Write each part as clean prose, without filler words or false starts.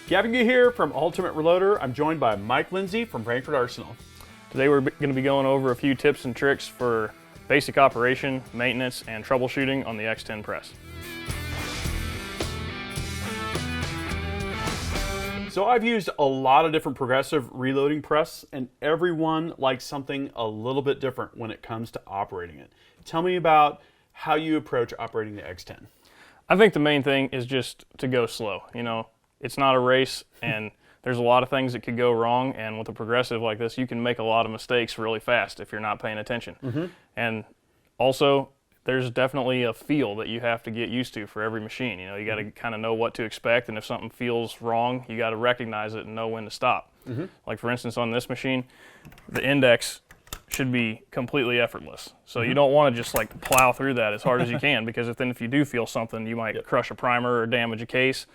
Gavin Gee here from Ultimate Reloader. I'm joined by Mike Lindsay from Frankfurt Arsenal. Today we're going to be going over a few tips and tricks for basic operation, maintenance, and troubleshooting on the X10 press. So I've used a lot of different progressive reloading press, and everyone likes something a little bit different when it comes to operating it. Tell me about how you approach operating the X10. I think the main thing is just to go slow. You know, it's not a race, and there's a lot of things that could go wrong, and with a progressive like this, you can make a lot of mistakes really fast if you're not paying attention. And also, there's definitely a feel that you have to get used to for every machine. You know, you got to kind of know what to expect, and if something feels wrong, you got to recognize it and know when to stop. Like for instance, on this machine, the index should be completely effortless. So you don't want to just like plow through that as hard as you can, because if you do feel something, you might crush a primer or damage a case.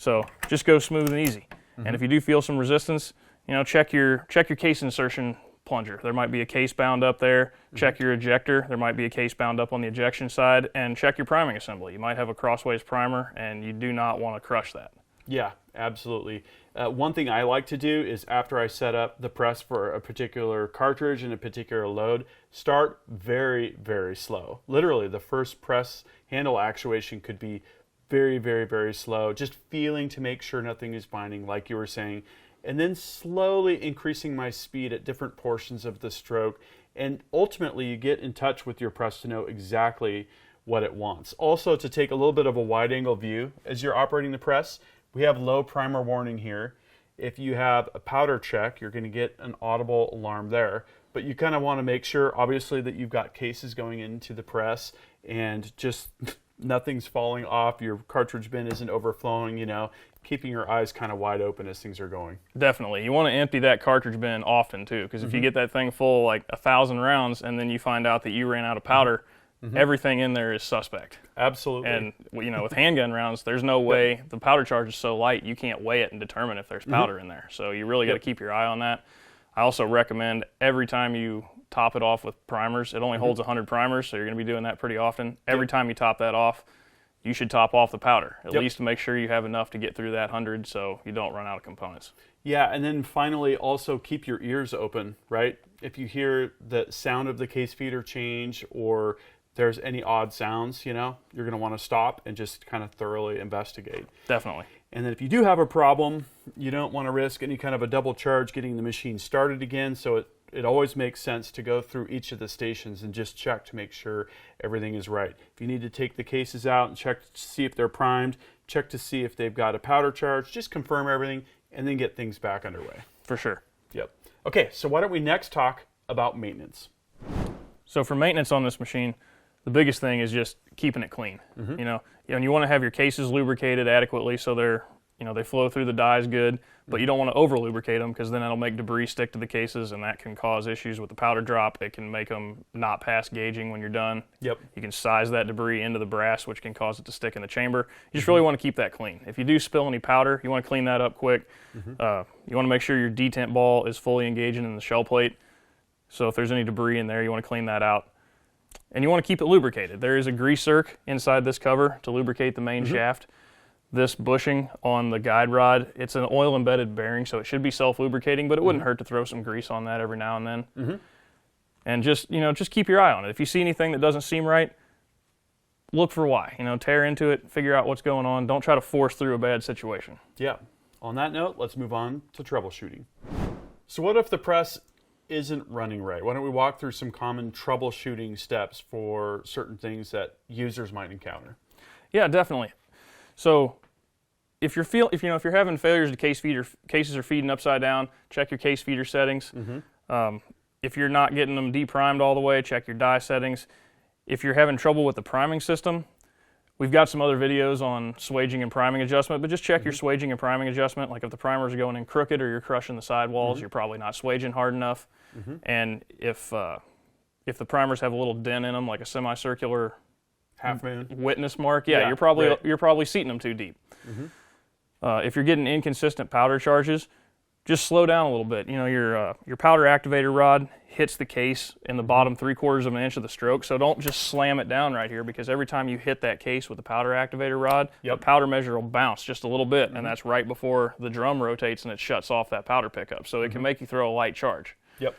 So just go smooth and easy. And if you do feel some resistance, you know, check your case insertion plunger. There might be a case bound up there. Check your ejector. There might be a case bound up on the ejection side, and check your priming assembly. You might have a crossways primer, and you do not want to crush that. Yeah, absolutely. One thing I like to do is after I set up the press for a particular cartridge and a particular load, start very, very slow. Literally, the first press handle actuation could be very, very, very slow, just feeling to make sure nothing is binding, like you were saying, and then slowly increasing my speed at different portions of the stroke. And ultimately, you get in touch with your press to know exactly what it wants. Also, to take a little bit of a wide-angle view as you're operating the press, we have low primer warning here. If you have a powder check, you're going to get an audible alarm there. But you kind of want to make sure, obviously, that you've got cases going into the press and just nothing's falling off, your cartridge bin isn't overflowing, you know, keeping your eyes kind of wide open as things are going. Definitely. You want to empty that cartridge bin often too, because if you get that thing full like 1,000 rounds and then you find out that you ran out of powder, everything in there is suspect. Absolutely. And you know, with handgun rounds, there's no way, the powder charge is so light, you can't weigh it and determine if there's powder in there. So you really got to keep your eye on that. I also recommend every time you top it off with primers, it only holds 100 primers, so you're going to be doing that pretty often. Every time you top that off, you should top off the powder, at least to make sure you have enough to get through that 100 so you don't run out of components. Yeah, and then finally also keep your ears open, right? If you hear the sound of the case feeder change or there's any odd sounds, you know, you're going to want to stop and just kind of thoroughly investigate. Definitely. And then if you do have a problem, you don't want to risk any kind of a double charge getting the machine started again, so it always makes sense to go through each of the stations and just check to make sure everything is right. If you need to take the cases out and check to see if they're primed, check to see if they've got a powder charge, just confirm everything, and then get things back underway. For sure. Yep. Okay, so why don't we next talk about maintenance? So for maintenance on this machine, the biggest thing is just keeping it clean. You know, and you want to have your cases lubricated adequately so they're, you know, they flow through the dies good, but you don't want to over lubricate them because then that'll make debris stick to the cases, and that can cause issues with the powder drop. It can make them not pass gauging when you're done. You can size that debris into the brass, which can cause it to stick in the chamber. You just really want to keep that clean. If you do spill any powder, you want to clean that up quick. You want to make sure your detent ball is fully engaging in the shell plate. So if there's any debris in there, you want to clean that out. And you want to keep it lubricated. There is a grease zerk inside this cover to lubricate the main shaft. This bushing on the guide rod, it's an oil-embedded bearing, so it should be self-lubricating, but it wouldn't hurt to throw some grease on that every now and then. And just, you know, just keep your eye on it. If you see anything that doesn't seem right, look for why. You know, tear into it, figure out what's going on. Don't try to force through a bad situation. Yeah. On that note, let's move on to troubleshooting. So what if the press isn't running right? Why don't we walk through some common troubleshooting steps for certain things that users might encounter? Yeah, definitely. So if you're having failures, the cases are feeding upside down, check your case feeder settings. If you're not getting them deprimed all the way, check your die settings. If you're having trouble with the priming system, we've got some other videos on swaging and priming adjustment, but just check your swaging and priming adjustment. Like if the primers are going in crooked or you're crushing the sidewalls, you're probably not swaging hard enough. And if the primers have a little dent in them, like a semicircular half moon witness mark, you're probably seating them too deep. If you're getting inconsistent powder charges, just slow down a little bit. You know, your powder activator rod hits the case in the bottom 3/4 of an inch of the stroke, so don't just slam it down right here, because every time you hit that case with the powder activator rod, the powder measure will bounce just a little bit, and that's right before the drum rotates and it shuts off that powder pickup, so it can make you throw a light charge. Yep.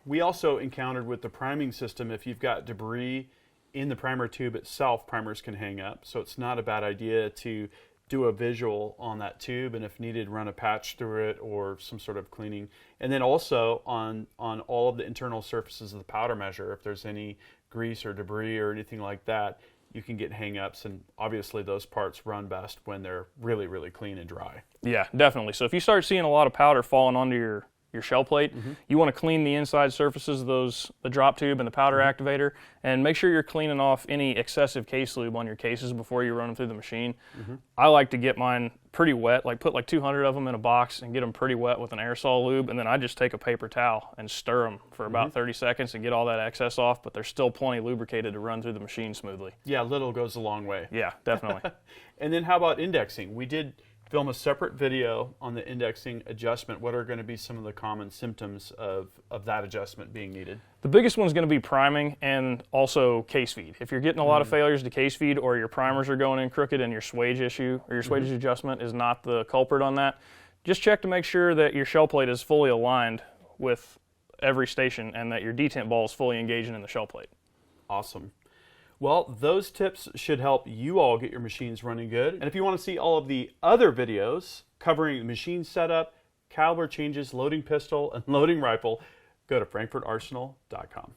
We also encountered with the priming system, if you've got debris in the primer tube itself, primers can hang up, so it's not a bad idea to do a visual on that tube, and if needed, run a patch through it or some sort of cleaning. And then also on all of the internal surfaces of the powder measure, if there's any grease or debris or anything like that, you can get hang-ups, and obviously those parts run best when they're really, really clean and dry. Yeah, definitely. So if you start seeing a lot of powder falling onto your shell plate, you want to clean the inside surfaces of the drop tube and the powder activator, and make sure you're cleaning off any excessive case lube on your cases before you run them through the machine. I like to get mine pretty wet, like put like 200 of them in a box and get them pretty wet with an aerosol lube, and then I just take a paper towel and stir them for about 30 seconds and get all that excess off, but they're still plenty lubricated to run through the machine smoothly. Yeah, little goes a long way. Yeah, definitely. And then how about indexing? We did film a separate video on the indexing adjustment. What are going to be some of the common symptoms of that adjustment being needed? The biggest one is going to be priming and also case feed. If you're getting a lot of failures to case feed, or your primers are going in crooked and your swage issue or your swage adjustment is not the culprit on that, just check to make sure that your shell plate is fully aligned with every station and that your detent ball is fully engaging in the shell plate. Awesome. Well, those tips should help you all get your machines running good. And if you want to see all of the other videos covering machine setup, caliber changes, loading pistol, and loading rifle, go to frankfortarsenal.com.